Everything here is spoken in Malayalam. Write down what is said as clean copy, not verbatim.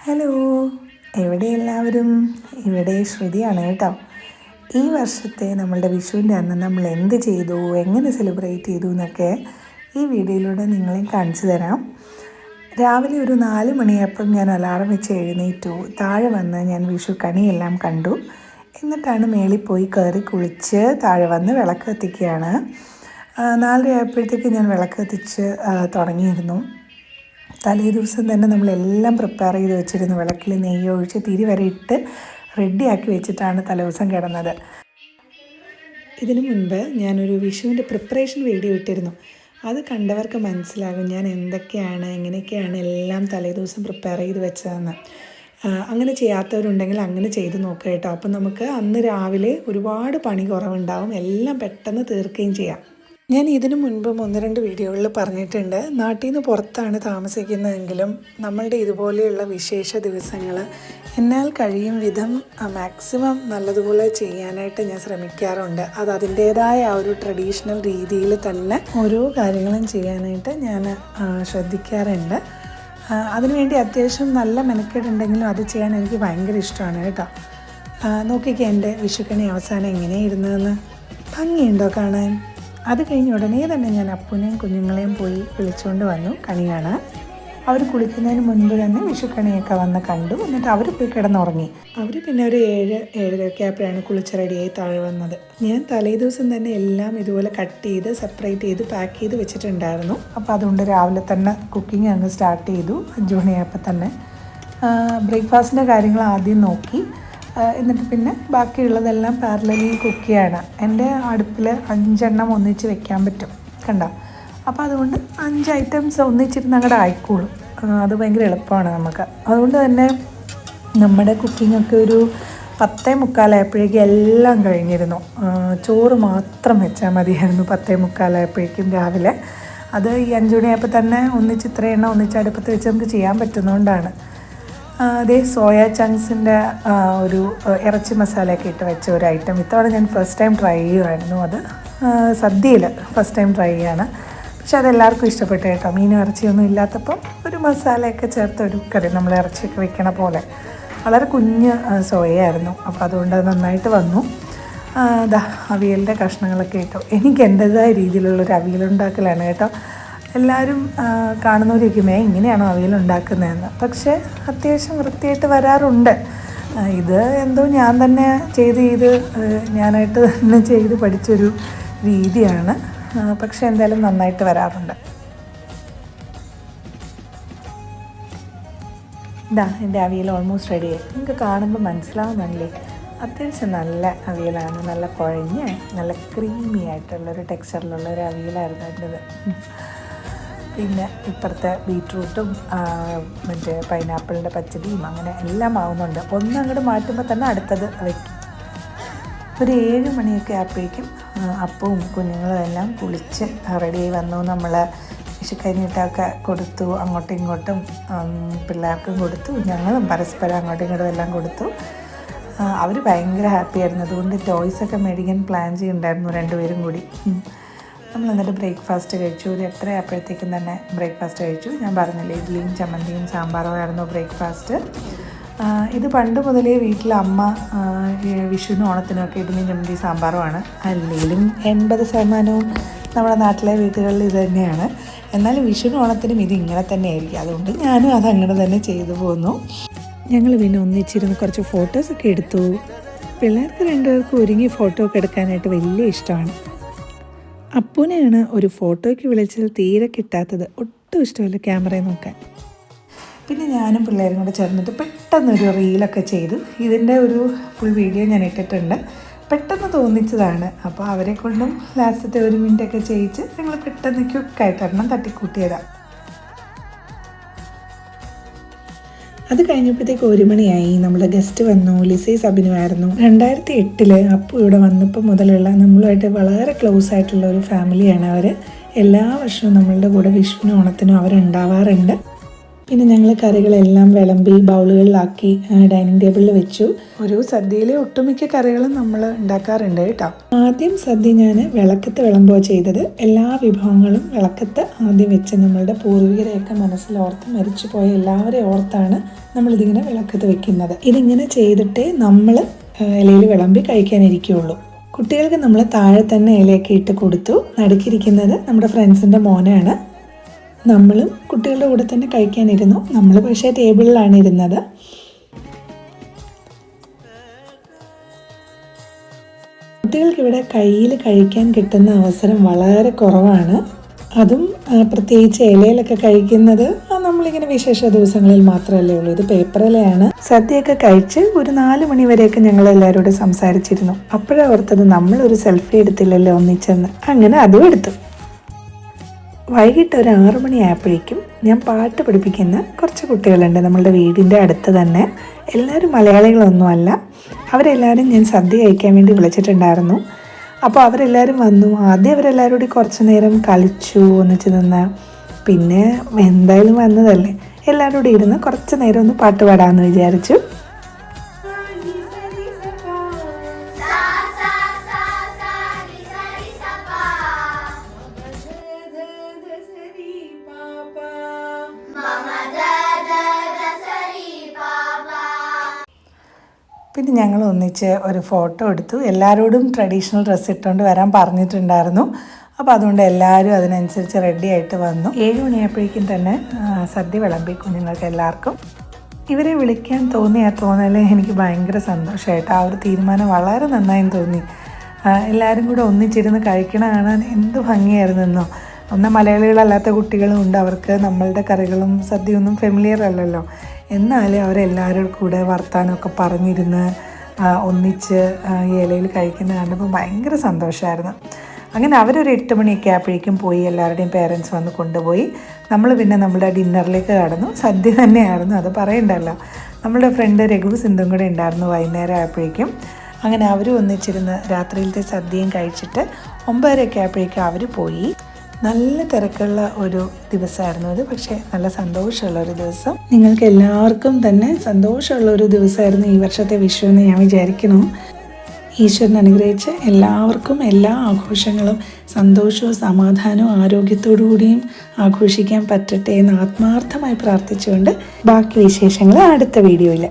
ഹലോ, എവിടെ എല്ലാവരും? ഇവിടെ ശ്രുതിയാണ് കേട്ടോ. ഈ വർഷത്തെ നമ്മളുടെ വിഷുവിൻ്റെ അന്ന് നമ്മൾ എന്ത് ചെയ്തു, എങ്ങനെ സെലിബ്രേറ്റ് ചെയ്തു എന്നൊക്കെ ഈ വീഡിയോയിലൂടെ നിങ്ങളെ കാണിച്ചു തരാം. രാവിലെ ഒരു 4 മണിയായപ്പം ഞാൻ അലാറം വെച്ച് എഴുന്നേറ്റു. താഴെ വന്ന് ഞാൻ വിഷു കണിയെല്ലാം കണ്ടു. എന്നിട്ടാണ് മേളിൽ പോയി കയറി കുളിച്ച് താഴെ വന്ന് വിളക്ക് കത്തിക്കുകയാണ്. 4:30 ആയപ്പോഴത്തേക്ക് ഞാൻ വിളക്ക് കത്തിച്ച് തുടങ്ങിയിരുന്നു. തലേ ദിവസം തന്നെ നമ്മളെല്ലാം പ്രിപ്പയർ ചെയ്ത് വെച്ചിരുന്നു. വിളക്കിൽ നെയ്യ് ഒഴിച്ച് തിരി വരെ ഇട്ട് റെഡിയാക്കി വെച്ചിട്ടാണ് തലേദിവസം കിടന്നത്. ഇതിനു മുൻപ് ഞാനൊരു വിഷുവിൻ്റെ പ്രിപ്പറേഷൻ വീഡിയോ ഇട്ടിരുന്നു. അത് കണ്ടവർക്ക് മനസ്സിലാകും ഞാൻ എന്തൊക്കെയാണ് എങ്ങനെയൊക്കെയാണ് എല്ലാം തലേദിവസം പ്രിപ്പയർ ചെയ്ത് വെച്ചതെന്ന്. അങ്ങനെ ചെയ്യാത്തവരുണ്ടെങ്കിൽ അങ്ങനെ ചെയ്ത് നോക്കുക കേട്ടോ. അപ്പം നമുക്ക് അന്ന് രാവിലെ ഒരുപാട് പണി കുറവുണ്ടാവും, എല്ലാം പെട്ടെന്ന് തീർക്കുകയും ചെയ്യാം. ഞാൻ ഇതിനു മുൻപും 1-2 വീഡിയോകളിൽ പറഞ്ഞിട്ടുണ്ട്, നാട്ടിൽ നിന്ന് പുറത്താണ് താമസിക്കുന്നതെങ്കിലും നമ്മളുടെ ഇതുപോലെയുള്ള വിശേഷ ദിവസങ്ങൾ എന്നാൽ കഴിയും വിധം മാക്സിമം നല്ലതുപോലെ ചെയ്യാനായിട്ട് ഞാൻ ശ്രമിക്കാറുണ്ട്. അത് അതിൻ്റേതായ ആ ഒരു ട്രഡീഷണൽ രീതിയിൽ തന്നെ ഓരോ കാര്യങ്ങളും ചെയ്യാനായിട്ട് ഞാൻ ശ്രദ്ധിക്കാറുണ്ട്. അതിനുവേണ്ടി അത്യാവശ്യം നല്ല മെനക്കേടുണ്ടെങ്കിലും അത് ചെയ്യാൻ എനിക്ക് ഭയങ്കര ഇഷ്ടമാണ് കേട്ടോ. നോക്കിക്കേ എൻ്റെ വിഷുക്കണി അവസാനം എങ്ങനെയായിരുന്നതെന്ന്. ഭംഗിയുണ്ടോ കാണാൻ? അത് കഴിഞ്ഞ് ഉടനെ തന്നെ ഞാൻ അപ്പൂനെയും കുഞ്ഞുങ്ങളെയും പോയി വിളിച്ചുകൊണ്ട് വന്നു കണി കാണാൻ. അവർ കുളിക്കുന്നതിന് മുൻപ് തന്നെ വിഷുക്കണിയൊക്കെ വന്ന് കണ്ടു. എന്നിട്ട് അവർ പോയി കിടന്നുറങ്ങി. അവർ പിന്നെ ഒരു 7-7:30 ആയപ്പോഴാണ് കുളിച്ച് റെഡിയായി താഴെ വന്നത്. ഞാൻ തലേ ദിവസം തന്നെ എല്ലാം ഇതുപോലെ കട്ട് ചെയ്ത് സെപ്പറേറ്റ് ചെയ്ത് പാക്ക് ചെയ്ത് വെച്ചിട്ടുണ്ടായിരുന്നു. അപ്പോൾ അതുകൊണ്ട് രാവിലെ തന്നെ കുക്കിംഗ് അങ്ങ് സ്റ്റാർട്ട് ചെയ്തു. 5 മണിയായപ്പോൾ തന്നെ ബ്രേക്ക്ഫാസ്റ്റിൻ്റെ കാര്യങ്ങൾ ആദ്യം നോക്കി. എന്നിട്ട് പിന്നെ ബാക്കിയുള്ളതെല്ലാം പാരലലി കുക്ക് ചെയ്യാണ്. എൻ്റെ അടുപ്പിൽ 5 എണ്ണം ഒന്നിച്ച് വെക്കാൻ പറ്റും, കണ്ടോ? അപ്പോൾ അതുകൊണ്ട് 5 ഐറ്റംസ് ഒന്നിച്ചിരുന്ന് അങ്ങോട്ട് ആയിക്കോളും. അത് ഭയങ്കര എളുപ്പമാണ് നമുക്ക്. അതുകൊണ്ട് തന്നെ നമ്മുടെ കുക്കിങ്ങൊക്കെ ഒരു 10:45 ആയപ്പോഴേക്കും എല്ലാം കഴിഞ്ഞിരുന്നു. ചോറ് മാത്രം വെച്ചാൽ മതിയായിരുന്നു 10:45 ആയപ്പോഴേക്കും രാവിലെ. അത് ഈ 5 മണിയായപ്പോൾ തന്നെ ഒന്നിച്ച് ഇത്രയും എണ്ണം ഒന്നിച്ച് അടുപ്പത്ത് വെച്ച് നമുക്ക് ചെയ്യാൻ പറ്റുന്നതുകൊണ്ടാണ്. അതേ സോയ ചങ്ക്സിൻ്റെ ഒരു ഇറച്ചി മസാലയൊക്കെ ഇട്ട് വെച്ച ഒരു ഐറ്റം ഇത്തവണ ഞാൻ ഫസ്റ്റ് ടൈം ട്രൈ ചെയ്യുമായിരുന്നു. അത് സദ്യയിൽ ഫസ്റ്റ് ടൈം ട്രൈ ചെയ്യാണ്. പക്ഷെ അതെല്ലാവർക്കും ഇഷ്ടപ്പെട്ടു കേട്ടോ. മീനും ഇറച്ചിയൊന്നും ഇല്ലാത്തപ്പോൾ ഒരു മസാലയൊക്കെ ചേർത്ത് ഒരു കറി, നമ്മൾ ഇറച്ചിയൊക്കെ വെക്കണ പോലെ. വളരെ കുഞ്ഞ് സോയയായിരുന്നു. അപ്പോൾ അതുകൊണ്ട് അത് നന്നായിട്ട് വന്നു. അവിയലിൻ്റെ കഷ്ണങ്ങളൊക്കെ ഇട്ടു. എനിക്ക് എൻ്റേതായ രീതിയിലുള്ളൊരു അവിയലുണ്ടാക്കലാണ് കേട്ടോ. എല്ലാവരും കാണുന്നവരിക്കുമേ ഇങ്ങനെയാണോ അവിയലുണ്ടാക്കുന്നതെന്ന്. പക്ഷേ അത്യാവശ്യം വൃത്തിയായിട്ട് വരാറുണ്ട്. ഇത് എന്തോ ഞാൻ തന്നെ ചെയ്ത് ഞാനായിട്ട് തന്നെ ചെയ്ത് പഠിച്ചൊരു രീതിയാണ്. പക്ഷേ എന്തായാലും നന്നായിട്ട് വരാറുണ്ട്. എൻ്റെ അവിയൽ ഓൾമോസ്റ്റ് റെഡിയായി. നിങ്ങൾക്ക് കാണുമ്പോൾ മനസ്സിലാവുന്നില്ലേ, അത്യാവശ്യം നല്ല അവിയലാണ്. നല്ല കുഴഞ്ഞ് നല്ല ക്രീമി ആയിട്ടുള്ളൊരു ടെക്സ്ചറിലുള്ളൊരു അവിയലായിരുന്നു എൻ്റെത്. പിന്നെ ഇപ്പുറത്തെ ബീറ്റ്റൂട്ടും മറ്റേ പൈനാപ്പിളിൻ്റെ പച്ചടിയും അങ്ങനെ എല്ലാം ആവുന്നുണ്ട്. അപ്പോൾ ഒന്ന് അങ്ങോട്ട് മാറ്റുമ്പോൾ തന്നെ അടുത്തത് വയ്ക്കും. ഒരു 7 മണിയൊക്കെ ആയപ്പോഴേക്കും അപ്പവും കുഞ്ഞുങ്ങളും എല്ലാം കുളിച്ച് റെഡിയായി വന്നു. നമ്മൾ വിഷുക്കൈനീട്ടമൊക്കെ കൊടുത്തു, അങ്ങോട്ടും ഇങ്ങോട്ടും പിള്ളേർക്കും കൊടുത്തു, ഞങ്ങളും പരസ്പരം അങ്ങോട്ടും ഇങ്ങോട്ടും എല്ലാം കൊടുത്തു. അവർ ഭയങ്കര ഹാപ്പിയായിരുന്നു. അതുകൊണ്ട് ടോയ്സൊക്കെ മേടിക്കാൻ പ്ലാൻ ചെയ്യുന്നുണ്ടായിരുന്നു 2 പേരും കൂടി. നമ്മൾ എന്നിട്ട് ബ്രേക്ക്ഫാസ്റ്റ് കഴിച്ചു. ഒരു 8:30 ആയപ്പോഴത്തേക്കും തന്നെ ബ്രേക്ക്ഫാസ്റ്റ് കഴിച്ചു. ഞാൻ പറഞ്ഞില്ലേ, ഇഡ്ഡലിയും ചമ്മന്തിയും സാമ്പാറും ആയിരുന്നു ബ്രേക്ക്ഫാസ്റ്റ്. ഇത് പണ്ട് മുതലേ വീട്ടിൽ അമ്മ വിഷുവിനും ഓണത്തിനുമൊക്കെ ഇഡ്ഡലിയും ചമ്മന്തി സാമ്പാറുമാണ്. അല്ലെങ്കിലും 80% നമ്മുടെ നാട്ടിലെ വീടുകളിൽ ഇത് തന്നെയാണ്. എന്നാലും വിഷുവിനും ഓണത്തിനും ഇത് ഇങ്ങനെ തന്നെ ആയിരിക്കും. അതുകൊണ്ട് ഞാനും അതങ്ങനെ തന്നെ ചെയ്തു പോന്നു. ഞങ്ങൾ പിന്നെ ഒന്നിച്ചിരുന്ന് കുറച്ച് ഫോട്ടോസൊക്കെ എടുത്തു. പിള്ളേർക്ക് 2 പേർക്കും ഒരുങ്ങി ഫോട്ടോ ഒക്കെ എടുക്കാനായിട്ട് വലിയ ഇഷ്ടമാണ്. അപ്പൂനെയാണ് ഒരു ഫോട്ടോയ്ക്ക് വിളിച്ചത് തീരെ കിട്ടാത്തത്. ഒട്ടും ഇഷ്ടമല്ല ക്യാമറയിൽ നോക്കാൻ. പിന്നെ ഞാനും പിള്ളേരും കൂടെ ചേർന്നിട്ട് പെട്ടെന്നൊരു റീലൊക്കെ ചെയ്തു. ഇതിൻ്റെ ഒരു ഫുൾ വീഡിയോ ഞാൻ ഇട്ടിട്ടുണ്ട്. പെട്ടെന്ന് തോന്നിച്ചതാണ്. അപ്പോൾ അവരെ കൊണ്ടും ലാസ്റ്റത്തെ 1 മിനിറ്റൊക്കെ ചെയ്യിച്ച് ഞങ്ങൾ പെട്ടെന്ന് ക്യുക്കായിട്ടൊരെണ്ണം തട്ടിക്കൂട്ടിയതാണ്. അത് കഴിഞ്ഞപ്പോഴത്തേക്ക് 1 മണിയായി. നമ്മുടെ ഗസ്റ്റ് വന്നു. ലിസി സബിനുമായിരുന്നു. 2008 അപ്പു ഇവിടെ വന്നപ്പോൾ മുതലുള്ള നമ്മളുമായിട്ട് വളരെ ക്ലോസ് ആയിട്ടുള്ള ഒരു ഫാമിലിയാണ് അവർ. എല്ലാ വർഷവും നമ്മളുടെ കൂടെ വിഷുവിനും ഓണത്തിനും അവരുണ്ടാവാറുണ്ട്. പിന്നെ ഞങ്ങൾ കറികളെല്ലാം വിളമ്പി ബൗളുകളിലാക്കി ഡൈനിങ് ടേബിളിൽ വെച്ചു. ഒരു സദ്യയിലെ ഒട്ടുമിക്ക കറികളും നമ്മൾ ഉണ്ടാക്കാറുണ്ട് കേട്ടോ. ആദ്യം സദ്യ ഞാൻ വിളക്കത്ത് വിളമ്പുക ചെയ്തത്. എല്ലാ വിഭവങ്ങളും വിളക്കത്ത് ആദ്യം വെച്ച് നമ്മളുടെ പൂർവികരെയൊക്കെ മനസ്സിലോർത്ത് മരിച്ചു പോയ എല്ലാവരെയും ഓർത്താണ് നമ്മളിതിങ്ങനെ വിളക്കത്ത് വെക്കുന്നത്. ഇതിങ്ങനെ ചെയ്തിട്ടേ നമ്മൾ ഇലയിൽ വിളമ്പി കഴിക്കാനിരിക്കുകയുള്ളൂ. കുട്ടികൾക്ക് നമ്മൾ താഴെ തന്നെ ഇലയൊക്കെ ഇട്ട് കൊടുത്തു. നടുക്കിരിക്കുന്നത് നമ്മുടെ ഫ്രണ്ട്സിൻ്റെ മോനാണ്. നമ്മളും കുട്ടികളുടെ കൂടെ തന്നെ കഴിക്കാനിരുന്നു. നമ്മൾ പക്ഷേ ടേബിളിലാണ് ഇരുന്നത്. കുട്ടികൾക്കിവിടെ കയ്യിൽ കഴിക്കാൻ കിട്ടുന്ന അവസരം വളരെ കുറവാണ്. അതും പ്രത്യേകിച്ച് ഇലയിലൊക്കെ കഴിക്കുന്നത് നമ്മളിങ്ങനെ വിശേഷ ദിവസങ്ങളിൽ മാത്രമല്ലേ ഉള്ളൂ. ഇത് പേപ്പർ ഇലയാണ്. സദ്യയൊക്കെ കഴിച്ച് ഒരു 4 മണി വരെയൊക്കെ ഞങ്ങൾ എല്ലാവരോടും സംസാരിച്ചിരുന്നു. അപ്പോഴാണ് ഓർത്തത് നമ്മളൊരു സെൽഫി എടുത്തില്ലല്ലോ ഒന്നിച്ചെന്ന്. അങ്ങനെ അതും എടുത്തു. വൈകിട്ട് ഒരു 6 മണിയായപ്പോഴേക്കും ഞാൻ പാട്ട് പഠിപ്പിക്കുന്ന കുറച്ച് കുട്ടികളുണ്ട് നമ്മളുടെ വീടിൻ്റെ അടുത്ത് തന്നെ. എല്ലാവരും മലയാളികളൊന്നുമല്ല. അവരെല്ലാവരും ഞാൻ സദ്യ കഴിക്കാൻ വേണ്ടി വിളിച്ചിട്ടുണ്ടായിരുന്നു. അപ്പോൾ അവരെല്ലാവരും വന്നു. ആദ്യം അവരെല്ലാവരും കൂടി കുറച്ച് നേരം കളിച്ചു, ഒന്നിച്ച് നിന്ന്. പിന്നെ എന്തായാലും വന്നതല്ലേ, എല്ലാവരും കൂടി ഇരുന്ന് കുറച്ച് നേരം ഒന്ന് പാട്ട് പാടാമെന്ന് വിചാരിച്ചു. പിന്നെ ഞങ്ങൾ ഒന്നിച്ച് ഒരു ഫോട്ടോ എടുത്തു. എല്ലാവരോടും ട്രഡീഷണൽ ഡ്രസ്സ് ഇട്ടുകൊണ്ട് വരാൻ പറഞ്ഞിട്ടുണ്ടായിരുന്നു. അപ്പോൾ അതുകൊണ്ട് എല്ലാവരും അതിനനുസരിച്ച് റെഡി ആയിട്ട് വന്നു. 7 മണിയായപ്പോഴേക്കും തന്നെ സദ്യ വിളമ്പി കുഞ്ഞുങ്ങൾക്ക് എല്ലാവർക്കും. ഇവരെ വിളിക്കാൻ തോന്നിയ തോന്നൽ എനിക്ക് ഭയങ്കര സന്തോഷമായിട്ട്. ആ ഒരു തീരുമാനം വളരെ നന്നായി തോന്നി. എല്ലാവരും കൂടെ ഒന്നിച്ചിരുന്ന് കഴിക്കണ കാണാൻ എന്ത് ഭംഗിയായിരുന്നെന്നോ. മലയാളികളല്ലാത്ത കുട്ടികളും ഉണ്ട്. അവർക്ക് നമ്മളുടെ കറികളും സദ്യയൊന്നും ഫെമിലിയർ അല്ലല്ലോ. എന്നാലും അവരെല്ലാവരും കൂടെ വർത്താനമൊക്കെ പറഞ്ഞിരുന്ന് ഒന്നിച്ച് ഇലയിൽ കഴിക്കുന്നത് കണ്ടപ്പോൾ ഭയങ്കര സന്തോഷമായിരുന്നു. അങ്ങനെ അവരൊരു 8 മണിയൊക്കെ ആയപ്പോഴേക്കും പോയി. എല്ലാവരുടെയും പേരൻസ് വന്ന് കൊണ്ടുപോയി. നമ്മൾ പിന്നെ നമ്മുടെ ഡിന്നറിലേക്ക് കടന്നു. സദ്യ തന്നെയായിരുന്നു, അത് പറയണ്ടല്ലോ. നമ്മുടെ ഫ്രണ്ട് രഘു സിന്ധും കൂടെ ഉണ്ടായിരുന്നു വൈകുന്നേരം ആയപ്പോഴേക്കും. അങ്ങനെ അവർ ഒന്നിച്ചിരുന്ന് രാത്രിയിലത്തെ സദ്യയും കഴിച്ചിട്ട് 9:30 ആയപ്പോഴേക്കും അവർ പോയി. നല്ല തിരക്കുള്ള ഒരു ദിവസമായിരുന്നു അത്. പക്ഷേ നല്ല സന്തോഷമുള്ള ഒരു ദിവസം. നിങ്ങൾക്ക് എല്ലാവർക്കും തന്നെ സന്തോഷമുള്ള ഒരു ദിവസമായിരുന്നു ഈ വർഷത്തെ വിഷു എന്ന് ഞാൻ വിചാരിക്കുന്നു. ഈശ്വരൻ അനുഗ്രഹിച്ച് എല്ലാവർക്കും എല്ലാ ആഘോഷങ്ങളും സന്തോഷവും സമാധാനവും ആരോഗ്യത്തോടു കൂടിയും ആഘോഷിക്കാൻ പറ്റട്ടെ എന്ന് ആത്മാർത്ഥമായി പ്രാർത്ഥിച്ചുകൊണ്ട് ബാക്കി വിശേഷങ്ങൾ അടുത്ത വീഡിയോയിൽ.